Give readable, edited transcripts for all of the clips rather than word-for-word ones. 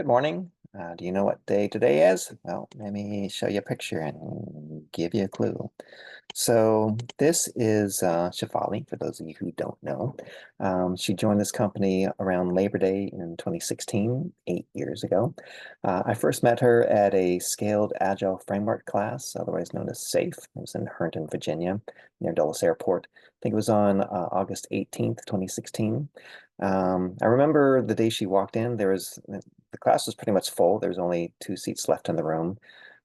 Good morning. Do you know what day today is? Well, let me show you a picture and give you a clue. So this is Shefali, for those of you who don't know. She joined this company around Labor Day in 2016, 8 years ago. I first met her at a Scaled Agile Framework class, otherwise known as SAFE. It was in Herndon, Virginia, near Dulles Airport. I think it was on August 18th, 2016. I remember the day she walked in, the class was pretty much full. There was only two seats left in the room,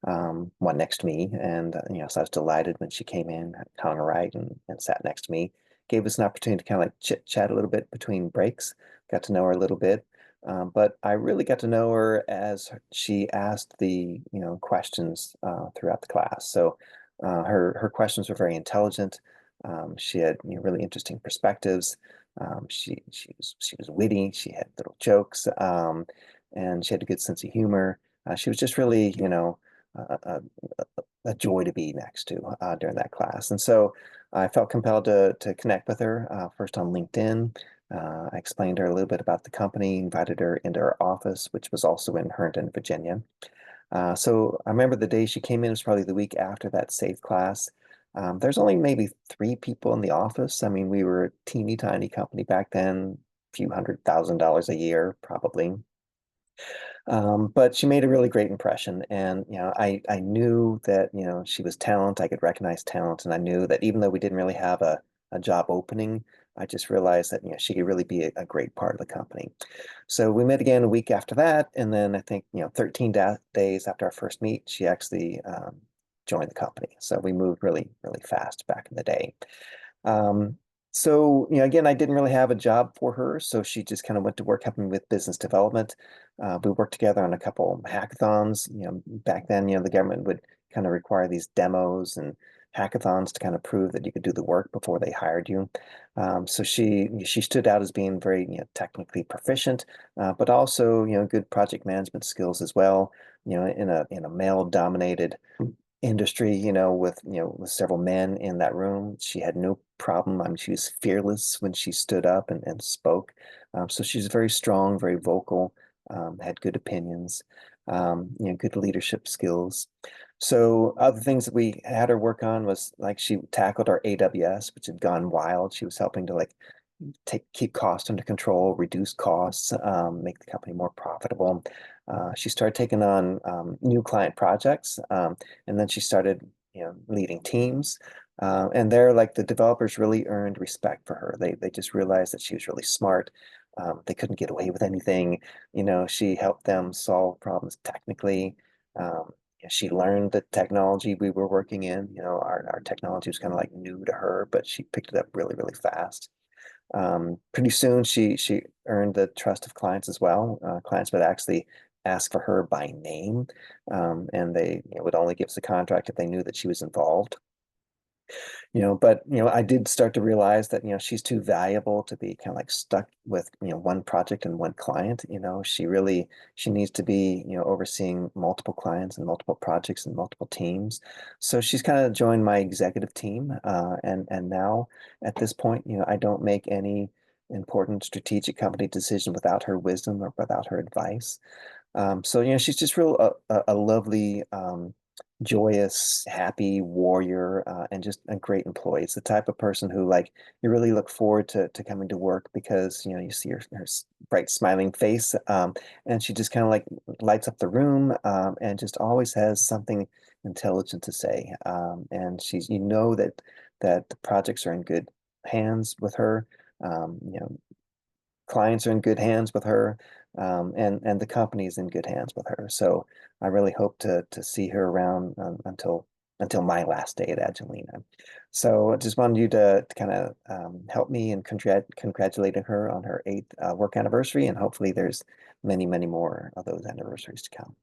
one next to me. And, so I was delighted when she came in, hung a right and sat next to me. Gave us an opportunity to kind of like chit chat a little bit between breaks, got to know her a little bit. But I really got to know her as she asked the, questions throughout the class. So her questions were very intelligent. She had really interesting perspectives. She was witty. She had little jokes, and she had a good sense of humor. She was just really, a, a, a joy to be next to during that class. And so I felt compelled to connect with her first on LinkedIn. I explained to her a little bit about the company, invited her into our office, which was also in Herndon, Virginia. So I remember the day she came in was probably the week after that SAFE class. There's only maybe three people in the office. I mean, we were a teeny tiny company back then, a few $100,000 a year, probably. But she made a really great impression. And, I knew that, she was talent. I could recognize talent. And I knew that even though we didn't really have a job opening, I just realized that, she could really be a great part of the company. So we met again a week after that. And then I think, 13 days after our first meet, she actually joined the company. So we moved really, really fast back in the day. Um, so, again, I didn't really have a job for her, so she just kind of went to work helping me with business development. We worked together on a couple hackathons. Back then, the government would kind of require these demos and hackathons to kind of prove that you could do the work before they hired you. So she stood out as being very, technically proficient, but also, good project management skills as well. In a male-dominated industry, with several men in that room. She had no problem. I mean, she was fearless when she stood up and spoke. So she's very strong, very vocal, had good opinions, good leadership skills. So other things that we had her work on was like she tackled our AWS, which had gone wild. She was helping to like keep costs under control, reduce costs, make the company more profitable. She started taking on new client projects, and then she started, leading teams. And there, like the developers really earned respect for her. They just realized that she was really smart. They couldn't get away with anything. She helped them solve problems technically. She learned the technology we were working in. Our technology was kind of like new to her, but she picked it up really, really fast. Pretty soon, she earned the trust of clients as well. Clients would actually ask for her by name, and they would only give us a contract if they knew that she was involved. But I did start to realize that she's too valuable to be kind of like stuck with one project and one client. She needs to be overseeing multiple clients and multiple projects and multiple teams. So she's kind of joined my executive team, and now at this point, I don't make any important strategic company decision without her wisdom or without her advice. So she's just real a lovely, joyous, happy warrior, and just a great employee. It's the type of person who like you really look forward to coming to work because you see her bright smiling face, and she just kind of like lights up the room, and just always has something intelligent to say. And she's that the projects are in good hands with her. Um, you know, Clients are in good hands with her, and the company is in good hands with her. So I really hope to see her around until my last day at Agileana. So I just wanted you to kind of help me in congratulating her on her eighth work anniversary, and hopefully there's many, many more of those anniversaries to come.